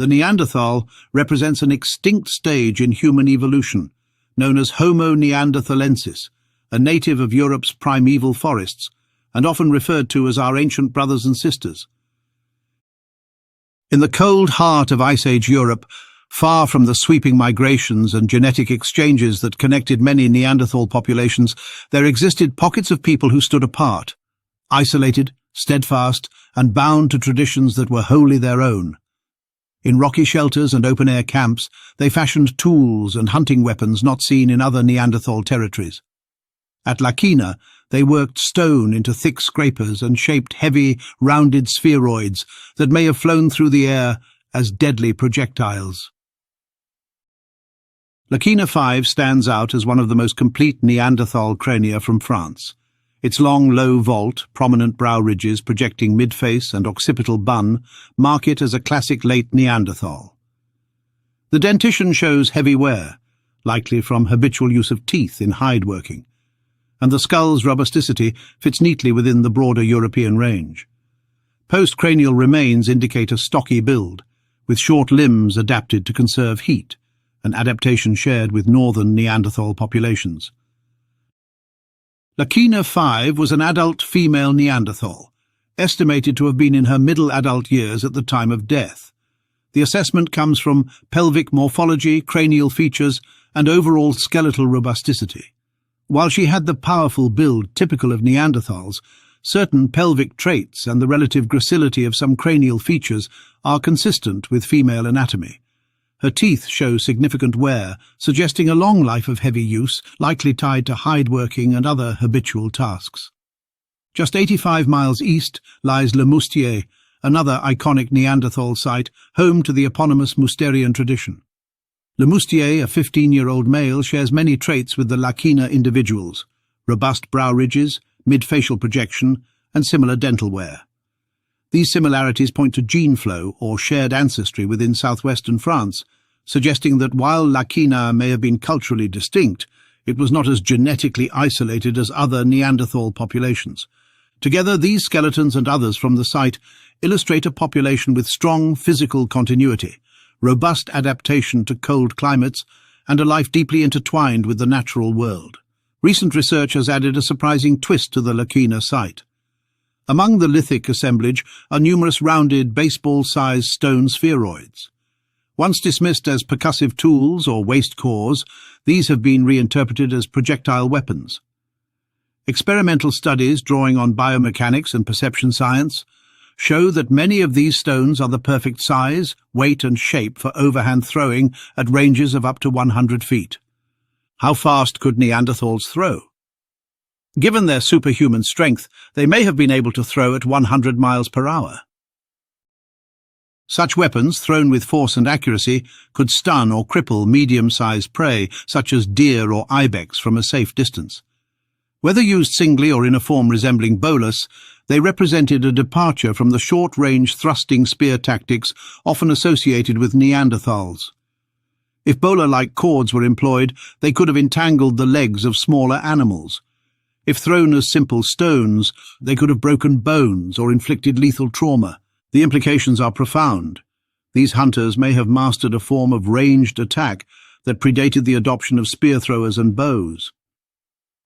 The Neanderthal represents an extinct stage in human evolution, known as Homo neanderthalensis, a native of Europe's primeval forests, and often referred to as our ancient brothers and sisters. In the cold heart of Ice Age Europe, far from the sweeping migrations and genetic exchanges that connected many Neanderthal populations, there existed pockets of people who stood apart, isolated, steadfast, and bound to traditions that were wholly their own. In rocky shelters and open-air camps, they fashioned tools and hunting weapons not seen in other Neanderthal territories. At La Quina, they worked stone into thick scrapers and shaped heavy, rounded spheroids that may have flown through the air as deadly projectiles. La Quina 5 stands out as one of the most complete Neanderthal crania from France. Its long, low vault, prominent brow ridges projecting mid-face and occipital bun mark it as a classic late Neanderthal. The dentition shows heavy wear, likely from habitual use of teeth in hide working, and the skull's robusticity fits neatly within the broader European range. Post-cranial remains indicate a stocky build, with short limbs adapted to conserve heat, an adaptation shared with northern Neanderthal populations. La Quina 5 was an adult female Neanderthal, estimated to have been in her middle adult years at the time of death. The assessment comes from pelvic morphology, cranial features, and overall skeletal robusticity. While she had the powerful build typical of Neanderthals, certain pelvic traits and the relative gracility of some cranial features are consistent with female anatomy. Her teeth show significant wear, suggesting a long life of heavy use, likely tied to hide working and other habitual tasks. Just 85 miles east lies Le Moustier, another iconic Neanderthal site, home to the eponymous Mousterian tradition. Le Moustier, a 15-year-old male, shares many traits with the La Quina individuals: robust brow ridges, mid-facial projection, and similar dental wear. These similarities point to gene flow or shared ancestry within southwestern France, suggesting that while La Quina may have been culturally distinct, it was not as genetically isolated as other Neanderthal populations. Together, these skeletons and others from the site illustrate a population with strong physical continuity, robust adaptation to cold climates, and a life deeply intertwined with the natural world. Recent research has added a surprising twist to the La Quina site. Among the lithic assemblage are numerous rounded, baseball-sized stone spheroids. Once dismissed as percussive tools or waste cores, these have been reinterpreted as projectile weapons. Experimental studies drawing on biomechanics and perception science show that many of these stones are the perfect size, weight and shape for overhand throwing at ranges of up to 100 feet. How fast could Neanderthals throw? Given their superhuman strength, they may have been able to throw at 100 miles per hour. Such weapons, thrown with force and accuracy, could stun or cripple medium-sized prey, such as deer or ibex, from a safe distance. Whether used singly or in a form resembling bolas, they represented a departure from the short-range thrusting spear tactics often associated with Neanderthals. If bola-like cords were employed, they could have entangled the legs of smaller animals. If thrown as simple stones, they could have broken bones or inflicted lethal trauma. The implications are profound. These hunters may have mastered a form of ranged attack that predated the adoption of spear throwers and bows.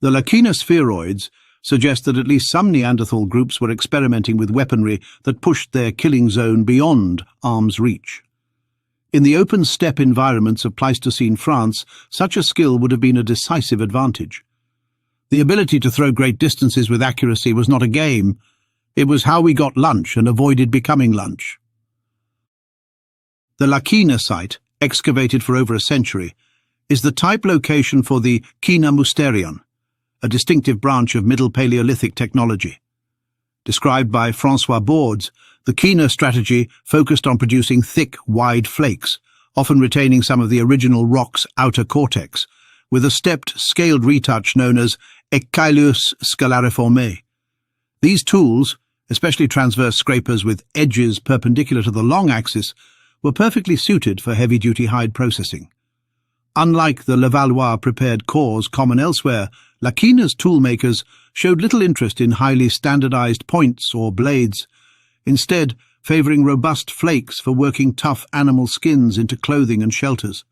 The La Quina spheroids suggest that at least some Neanderthal groups were experimenting with weaponry that pushed their killing zone beyond arm's reach. In the open steppe environments of Pleistocene France, such a skill would have been a decisive advantage. The ability to throw great distances with accuracy was not a game. It was how we got lunch and avoided becoming lunch. The La Quina site, excavated for over a century, is the type location for the Quina Mousterion, a distinctive branch of Middle Paleolithic technology. Described by François Bordes, the Quina strategy focused on producing thick, wide flakes, often retaining some of the original rock's outer cortex, with a stepped, scaled retouch known as écaillus scalariformé. These tools, especially transverse scrapers with edges perpendicular to the long axis, were perfectly suited for heavy-duty hide processing. Unlike the Levallois-prepared cores common elsewhere, La Quina's toolmakers showed little interest in highly standardized points or blades. Instead, favouring robust flakes for working tough animal skins into clothing and shelters.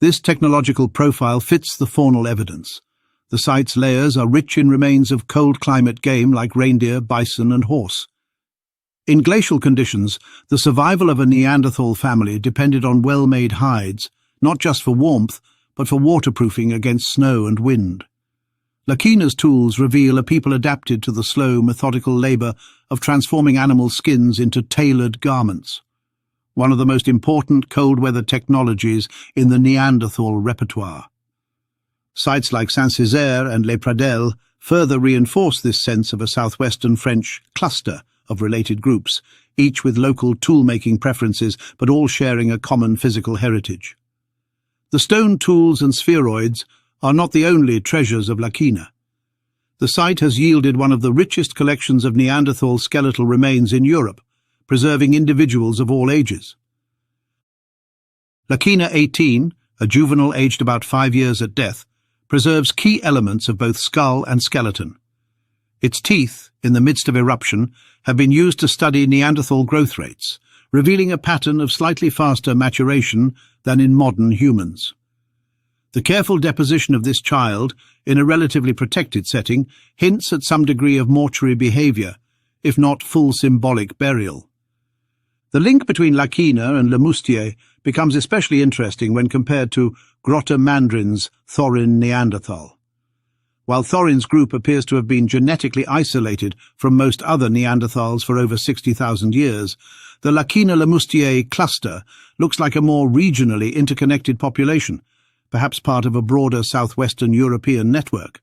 This technological profile fits the faunal evidence. The site's layers are rich in remains of cold-climate game like reindeer, bison and horse. In glacial conditions, the survival of a Neanderthal family depended on well-made hides, not just for warmth, but for waterproofing against snow and wind. La Quina's tools reveal a people adapted to the slow, methodical labour of transforming animal skins into tailored garments, one of the most important cold-weather technologies in the Neanderthal repertoire. Sites like Saint-Césaire and Les Pradelles further reinforce this sense of a southwestern French cluster of related groups, each with local tool-making preferences but all sharing a common physical heritage. The stone tools and spheroids are not the only treasures of La Quina. The site has yielded one of the richest collections of Neanderthal skeletal remains in Europe, preserving individuals of all ages. La Quina 18, a juvenile aged about 5 years at death, preserves key elements of both skull and skeleton. Its teeth, in the midst of eruption, have been used to study Neanderthal growth rates, revealing a pattern of slightly faster maturation than in modern humans. The careful deposition of this child, in a relatively protected setting, hints at some degree of mortuary behaviour, if not full symbolic burial. The link between La Quina and Le Moustier becomes especially interesting when compared to Grotte Mandrin's Thorin Neanderthal. While Thorin's group appears to have been genetically isolated from most other Neanderthals for over 60,000 years, the La Quina-Le Moustier cluster looks like a more regionally interconnected population, perhaps part of a broader southwestern European network.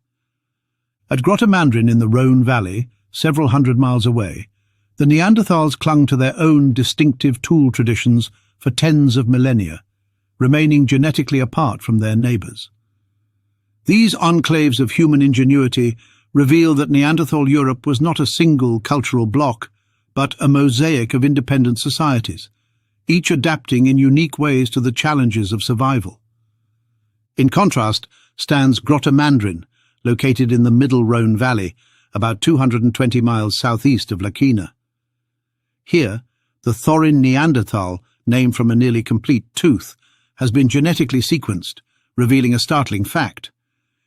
At Grotte Mandrin in the Rhône Valley, several hundred miles away, the Neanderthals clung to their own distinctive tool traditions for tens of millennia, remaining genetically apart from their neighbours. These enclaves of human ingenuity reveal that Neanderthal Europe was not a single cultural bloc, but a mosaic of independent societies, each adapting in unique ways to the challenges of survival. In contrast stands Grotte Mandrin, located in the middle Rhône Valley, about 220 miles southeast of La Quina. Here, the Thorin Neanderthal, named from a nearly complete tooth, has been genetically sequenced, revealing a startling fact.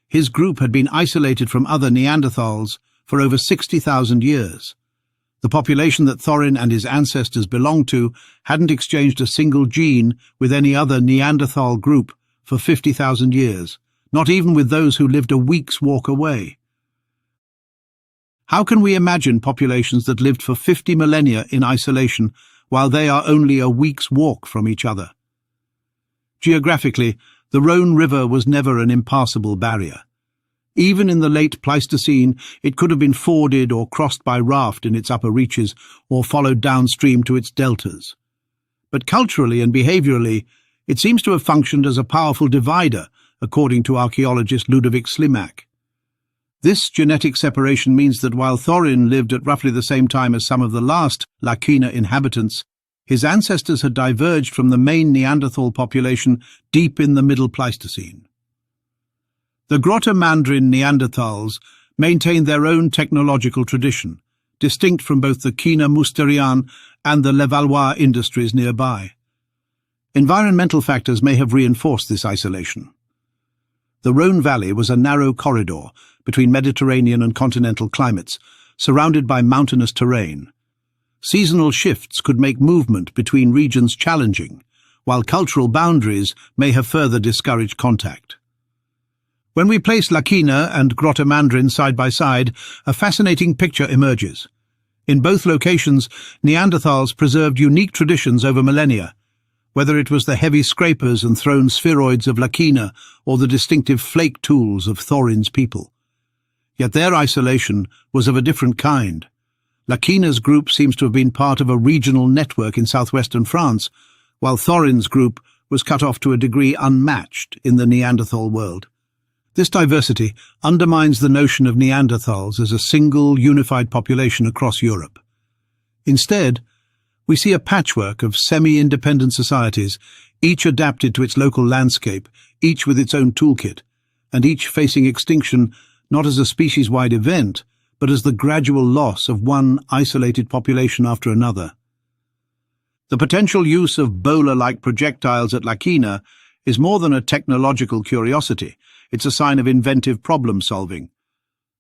His group had been isolated from other Neanderthals for over 60,000 years. The population that Thorin and his ancestors belonged to hadn't exchanged a single gene with any other Neanderthal group for 50,000 years, not even with those who lived a week's walk away. How can we imagine populations that lived for 50 millennia in isolation while they are only a week's walk from each other? Geographically, the Rhône River was never an impassable barrier. Even in the late Pleistocene, it could have been forded or crossed by raft in its upper reaches or followed downstream to its deltas. But culturally and behaviourally, it seems to have functioned as a powerful divider, according to archaeologist Ludovic Slimak. This genetic separation means that while Thorin lived at roughly the same time as some of the last La Quina inhabitants, his ancestors had diverged from the main Neanderthal population deep in the Middle Pleistocene. The Grotte Mandrin Neanderthals maintained their own technological tradition, distinct from both the Quina Mousterian and the Levallois industries nearby. Environmental factors may have reinforced this isolation. The Rhône Valley was a narrow corridor between Mediterranean and continental climates, surrounded by mountainous terrain. Seasonal shifts could make movement between regions challenging, while cultural boundaries may have further discouraged contact. When we place La Quina and Grotte Mandrin side by side, a fascinating picture emerges. In both locations, Neanderthals preserved unique traditions over millennia, whether it was the heavy scrapers and thrown spheroids of La Quina or the distinctive flake tools of Thorin's people. Yet their isolation was of a different kind. La Quina's group seems to have been part of a regional network in southwestern France, while Thorin's group was cut off to a degree unmatched in the Neanderthal world. This diversity undermines the notion of Neanderthals as a single, unified population across Europe. Instead, we see a patchwork of semi-independent societies, each adapted to its local landscape, each with its own toolkit, and each facing extinction not as a species-wide event, but as the gradual loss of one isolated population after another. The potential use of bowler-like projectiles at La Quina is more than a technological curiosity. It's a sign of inventive problem-solving.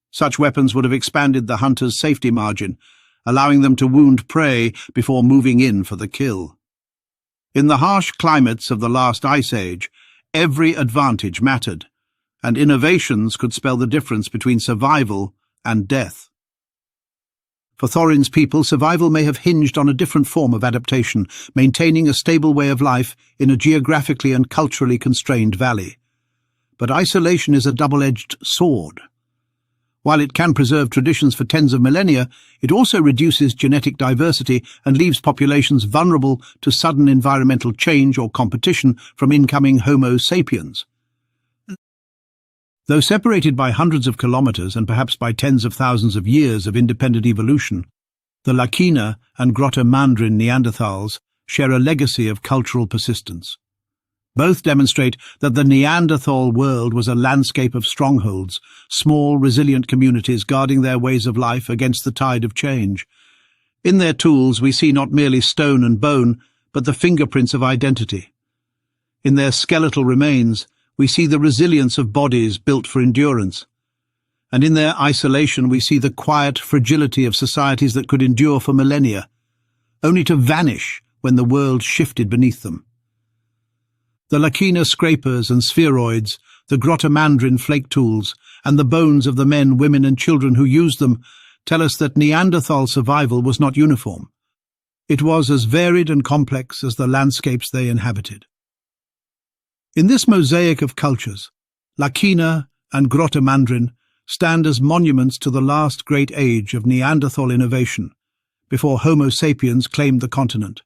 Such weapons would have expanded the hunter's safety margin, allowing them to wound prey before moving in for the kill. In the harsh climates of the last ice age, every advantage mattered, and innovations could spell the difference between survival and death. For Thorin's people, survival may have hinged on a different form of adaptation, maintaining a stable way of life in a geographically and culturally constrained valley. But isolation is a double-edged sword. While it can preserve traditions for tens of millennia, it also reduces genetic diversity and leaves populations vulnerable to sudden environmental change or competition from incoming Homo sapiens. Though separated by hundreds of kilometers and perhaps by tens of thousands of years of independent evolution, the La Quina and Grotte Mandrin Neanderthals share a legacy of cultural persistence. Both demonstrate that the Neanderthal world was a landscape of strongholds, small, resilient communities guarding their ways of life against the tide of change. In their tools we see not merely stone and bone, but the fingerprints of identity. In their skeletal remains, we see the resilience of bodies built for endurance. And in their isolation we see the quiet fragility of societies that could endure for millennia, only to vanish when the world shifted beneath them. The La Quina scrapers and spheroids, the Grotte Mandrin flake tools, and the bones of the men, women and children who used them tell us that Neanderthal survival was not uniform. It was as varied and complex as the landscapes they inhabited. In this mosaic of cultures, La Quina and Grotte Mandrin stand as monuments to the last great age of Neanderthal innovation, before Homo sapiens claimed the continent.